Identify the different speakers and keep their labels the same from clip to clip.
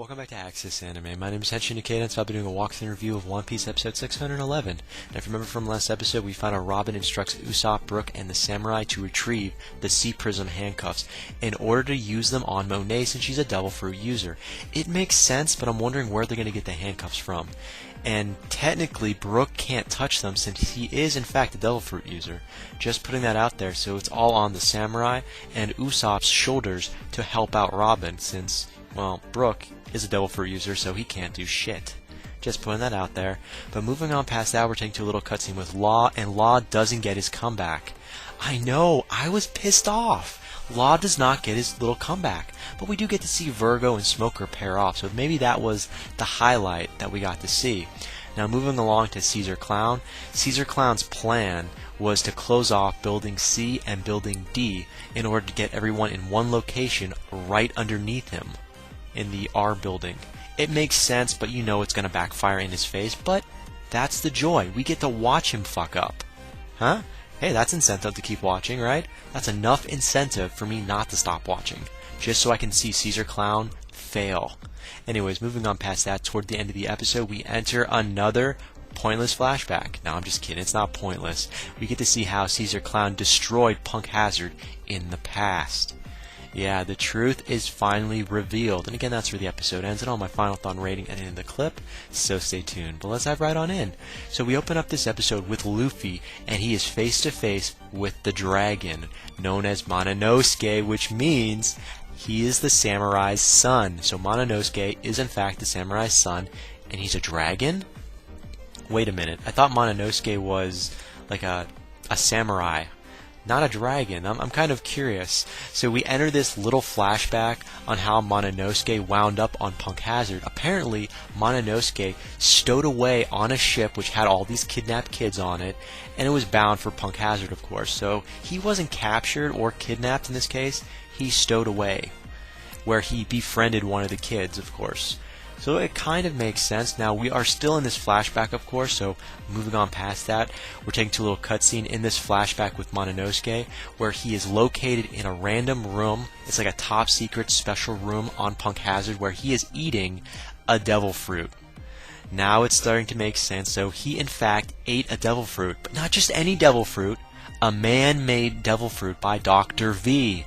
Speaker 1: Welcome back to Access Anime. My name is Henshin Ikeda, and so I'll be doing a walkthrough review of One Piece episode 611. And if you remember from last episode, we found out Robin instructs Usopp, Brook, and the samurai to retrieve the Sea Prism handcuffs in order to use them on Monet since she's a Devil Fruit user. It makes sense, but I'm wondering where they're going to get the handcuffs from. And technically, Brook can't touch them since he is in fact a Devil Fruit user. Just putting that out there, so it's all on the samurai and Usopp's shoulders to help out Robin since, well, Brook is a Devil Fruit user, so he can't do shit. Just putting that out there. But moving on past that, we're taking to a little cutscene with Law, and Law doesn't get his comeback. I know, I was pissed off. Law does not get his little comeback, but we do get to see Virgo and Smoker pair off, so maybe that was the highlight that we got to see. Now moving along to Caesar Clown. Caesar Clown's plan was to close off Building C and Building D in order to get everyone in one location right underneath him in the R building. It makes sense, but you know it's going to backfire in his face, but that's the joy. We get to watch him fuck up. Huh? Hey, that's incentive to keep watching, right? That's enough incentive for me not to stop watching, just so I can see Caesar Clown fail. Anyways, moving on past that, toward the end of the episode, we enter another pointless flashback. No, I'm just kidding. It's not pointless. We get to see how Caesar Clown destroyed Punk Hazard in the past. Yeah, the truth is finally revealed. And again, that's where the episode ends. And all my final thought rating and in the clip, so stay tuned. But let's dive right on in. So we open up this episode with Luffy, and he is face to face with the dragon, known as Mononosuke, which means he is the samurai's son. So Mononosuke is in fact the samurai's son, and he's a dragon? Wait a minute. I thought Mononosuke was like a samurai, not a dragon. I'm kind of curious. So we enter this little flashback on how Mononosuke wound up on Punk Hazard. Apparently, Mononosuke stowed away on a ship which had all these kidnapped kids on it, and it was bound for Punk Hazard, of course. So he wasn't captured or kidnapped in this case. He stowed away, where he befriended one of the kids, of course. So it kind of makes sense. Now, we are still in this flashback, of course, so moving on past that, we're taking to a little cutscene in this flashback with Mononosuke, where he is located in a random room. It's like a top-secret special room on Punk Hazard, where he is eating a devil fruit. Now it's starting to make sense. So he, in fact, ate a devil fruit, but not just any devil fruit, a man-made devil fruit by Dr. V.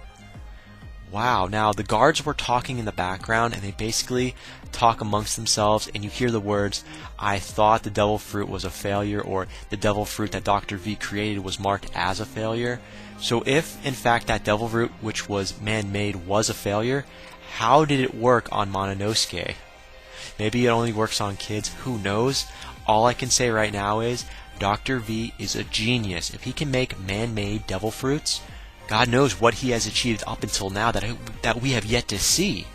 Speaker 1: Wow, now the guards were talking in the background, and they basically talk amongst themselves, and you hear the words, "I thought the devil fruit was a failure," or "the devil fruit that Dr. V created was marked as a failure." So if, in fact, that devil fruit, which was man-made, was a failure, how did it work on Mononosuke? Maybe it only works on kids, who knows? All I can say right now is, Dr. V is a genius. If he can make man-made devil fruits, God knows what he has achieved up until now that we have yet to see.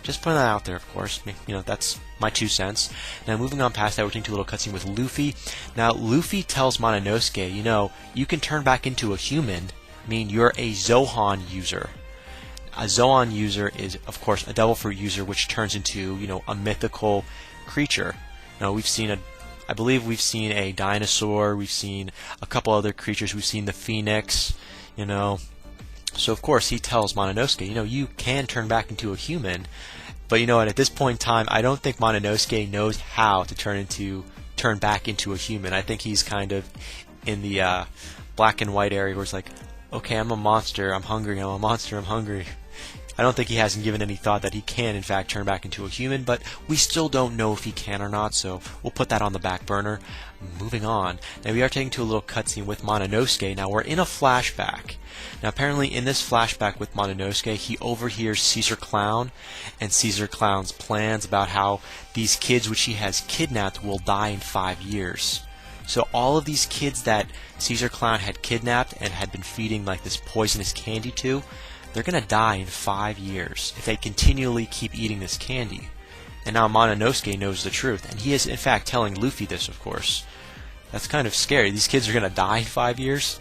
Speaker 1: Just putting that out there, of course. You know, that's my 2 cents. Now, moving on past that, we're taking to a little cutscene with Luffy. Now, Luffy tells Mononosuke, you know, you can turn back into a human. I mean, you're a Zohan user. A Zohan user is, of course, a Devil Fruit user, which turns into, you know, a mythical creature. Now, I believe we've seen a dinosaur. We've seen a couple other creatures. We've seen the phoenix, you know. So, of course, he tells Mononosuke, you know, you can turn back into a human. But, you know what, at this point in time, I don't think Mononosuke knows how to turn back into a human. I think he's kind of in the black and white area where it's like, okay, I'm a monster, I'm hungry, I'm a monster, I'm hungry. I don't think he hasn't given any thought that he can, in fact, turn back into a human, but we still don't know if he can or not, so we'll put that on the back burner. Moving on. Now, we are taking to a little cutscene with Mononosuke. Now, we're in a flashback. Now, apparently, in this flashback with Mononosuke, he overhears Caesar Clown and Caesar Clown's plans about how these kids which he has kidnapped will die in 5 years. So all of these kids that Caesar Clown had kidnapped and had been feeding like this poisonous candy to, they're going to die in 5 years if they continually keep eating this candy. And now Mononosuke knows the truth, and he is in fact telling Luffy this, of course. That's kind of scary. These kids are going to die in 5 years?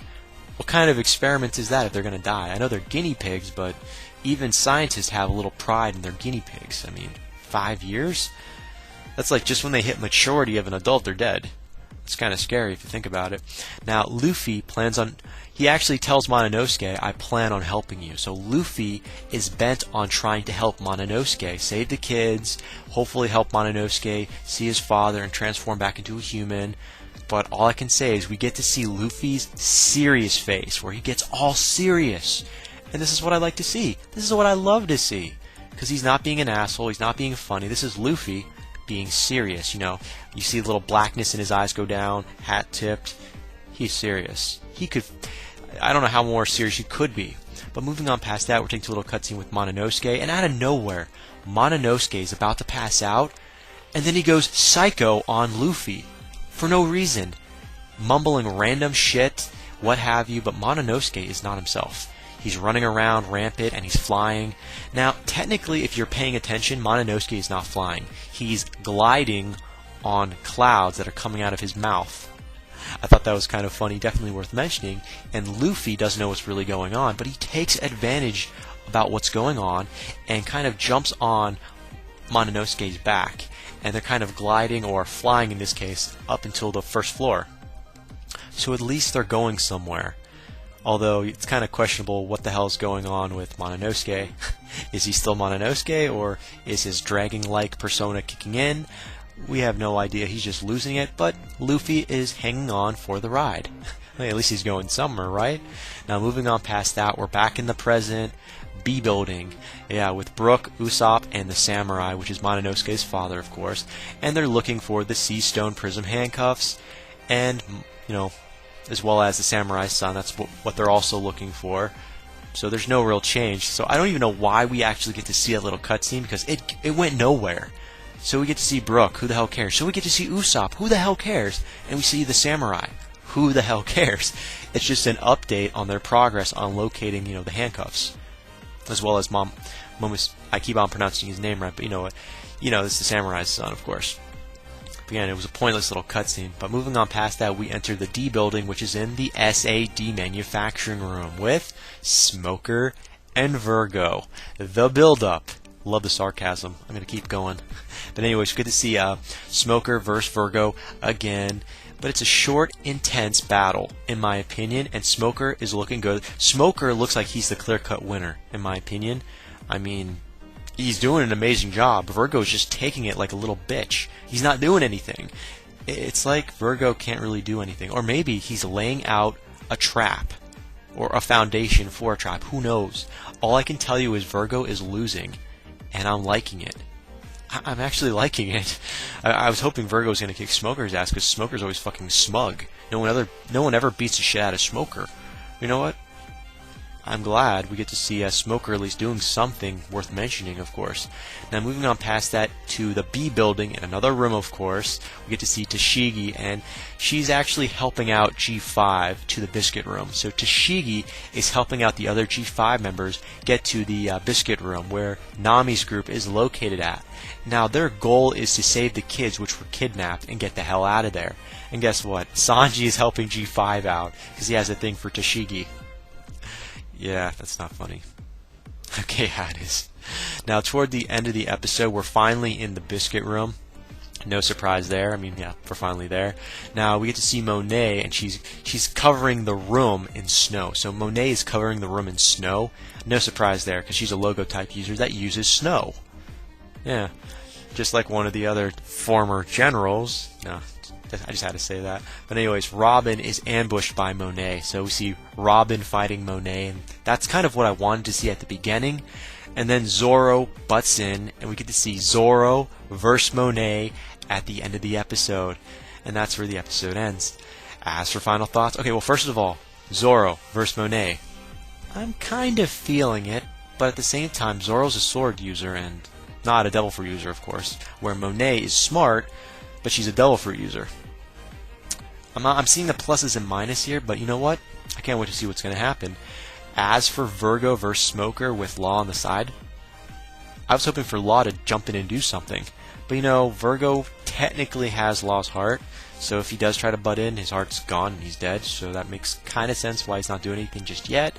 Speaker 1: What kind of experiment is that if they're going to die? I know they're guinea pigs, but even scientists have a little pride in their guinea pigs. I mean, 5 years? That's like just when they hit maturity of an adult, they're dead. It's kind of scary if you think about it. Now, Luffy he actually tells Mononosuke, I plan on helping you. So Luffy is bent on trying to help Mononosuke, save the kids, hopefully help Mononosuke see his father and transform back into a human. But all I can say is we get to see Luffy's serious face, where he gets all serious. And this is what I like to see. This is what I love to see. Because he's not being an asshole, he's not being funny. This is Luffy being serious. You know, you see a little blackness in his eyes go down, hat tipped. He's serious. I don't know how more serious he could be. But moving on past that, we're taking a little cutscene with Mononosuke, and out of nowhere, Mononosuke is about to pass out, and then he goes psycho on Luffy. For no reason. Mumbling random shit, what have you, but Mononosuke is not himself. He's running around rampant and he's flying. Now, technically, if you're paying attention, Mononosuke is not flying. He's gliding on clouds that are coming out of his mouth. I thought that was kind of funny, definitely worth mentioning. And Luffy doesn't know what's really going on, but he takes advantage about what's going on and kind of jumps on Mononosuke's back. And they're kind of gliding, or flying in this case, up until the first floor. So at least they're going somewhere. Although it's kind of questionable what the hell is going on with Mononosuke. Is he still Mononosuke, or is his dragon-like persona kicking in? We have no idea. He's just losing it, but Luffy is hanging on for the ride. At least he's going somewhere, right? Now moving on past that, we're back in the present. B building, yeah, with Brook, Usopp, and the samurai, which is Mononosuke's father, of course, and they're looking for the Sea Stone Prism handcuffs, and as well as the samurai's son. That's what they're also looking for. So there's no real change. So I don't even know why we actually get to see that little cutscene, because it went nowhere. So we get to see Brook, who the hell cares? So we get to see Usopp, who the hell cares? And we see the samurai, who the hell cares? It's just an update on their progress on locating, the handcuffs. As well as I keep on pronouncing his name right, but you know what? This is the samurai's son, of course. But again, it was a pointless little cutscene. But moving on past that, we enter the D building, which is in the SAD manufacturing room with Smoker and Virgo. The build-up. Love the sarcasm. I'm going to keep going. But anyways, good to see Smoker versus Virgo again. But it's a short, intense battle, in my opinion, and Smoker is looking good. Smoker looks like he's the clear-cut winner, in my opinion. I mean, he's doing an amazing job. Virgo's just taking it like a little bitch. He's not doing anything. It's like Virgo can't really do anything. Or maybe he's laying out a trap, or a foundation for a trap. Who knows? All I can tell you is Virgo is losing, and I'm liking it. I'm actually liking it. I was hoping Virgo was going to kick Smoker's ass, because Smoker's always fucking smug. No one ever beats the shit out of Smoker. You know what? I'm glad we get to see Smoker at least doing something worth mentioning, of course. Now moving on past that to the B building, in another room, of course, we get to see Tashigi, and she's actually helping out G5 to the biscuit room. So Tashigi is helping out the other G5 members get to the biscuit room, where Nami's group is located at. Now their goal is to save the kids which were kidnapped and get the hell out of there. And guess what? Sanji is helping G5 out, because he has a thing for Tashigi. Yeah, that's not funny. Okay, yeah, it is. Now, toward the end of the episode, we're finally in the biscuit room. No surprise there. I mean, yeah, we're finally there. Now, we get to see Monet, and she's covering the room in snow. So Monet is covering the room in snow. No surprise there, because she's a logo-type user that uses snow. Yeah, just like one of the other former generals. No, I just had to say that. But anyways, Robin is ambushed by Monet. So we see Robin fighting Monet, and that's kind of what I wanted to see at the beginning. And then Zoro butts in, and we get to see Zoro versus Monet at the end of the episode. And that's where the episode ends. As for final thoughts, okay, well, first of all, Zoro versus Monet. I'm kind of feeling it, but at the same time, Zoro's a sword user and not a devil fruit user, of course, where Monet is smart, but she's a devil fruit user. I'm seeing the pluses and minuses here, but you know what? I can't wait to see what's going to happen. As for Virgo versus Smoker with Law on the side, I was hoping for Law to jump in and do something. But Virgo technically has Law's heart, so if he does try to butt in, his heart's gone and he's dead, so that makes kind of sense why he's not doing anything just yet.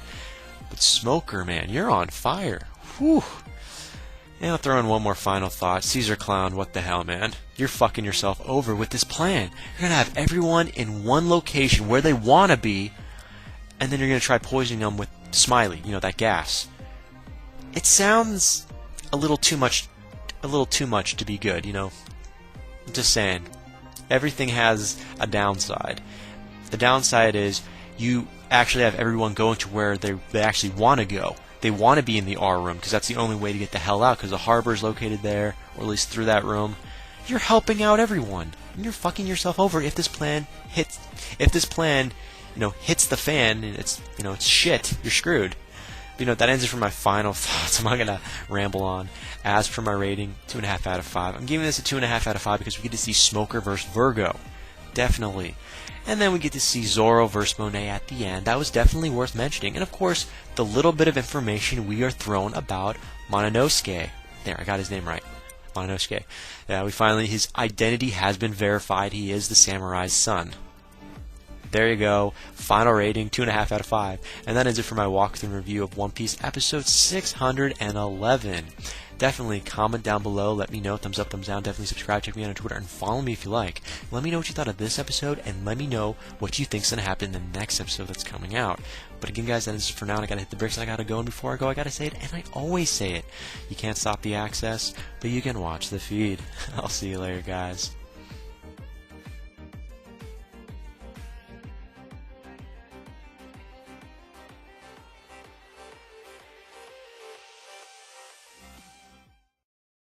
Speaker 1: But Smoker, man, you're on fire. Whew. And I'll throw in one more final thought. Caesar Clown, what the hell, man? You're fucking yourself over with this plan. You're gonna have everyone in one location where they wanna be, and then you're gonna try poisoning them with Smiley, that gas. It sounds a little too much to be good, I'm just saying. Everything has a downside. The downside is you actually have everyone going to where they actually want to go. They want to be in the R room because that's the only way to get the hell out, because the harbor is located there, or at least through that room. You're helping out everyone, and you're fucking yourself over if this plan hits. If this plan, hits the fan, and it's shit. You're screwed. But, that ends it for my final thoughts. I'm not gonna ramble on. As for my rating, 2.5 out of 5. I'm giving this a 2.5 out of 5 because we get to see Smoker versus Virgo, definitely. And then we get to see Zoro versus Monet at the end. That was definitely worth mentioning. And of course, the little bit of information we are thrown about Mononosuke. There, I got his name right. Mononosuke. Yeah, his identity has been verified. He is the samurai's son. There you go. Final rating, 2.5 out of 5. And that ends it for my walkthrough review of One Piece episode 611. Definitely comment down below. Let me know. Thumbs up, thumbs down. Definitely subscribe. Check me out on Twitter and follow me if you like. Let me know what you thought of this episode, and let me know what you think's going to happen in the next episode that's coming out. But again, guys, that is it for now. I got to hit the brakes and I got to go. And before I go, I got to say it, and I always say it. You can't stop the access, but you can watch the feed. I'll see you later, guys.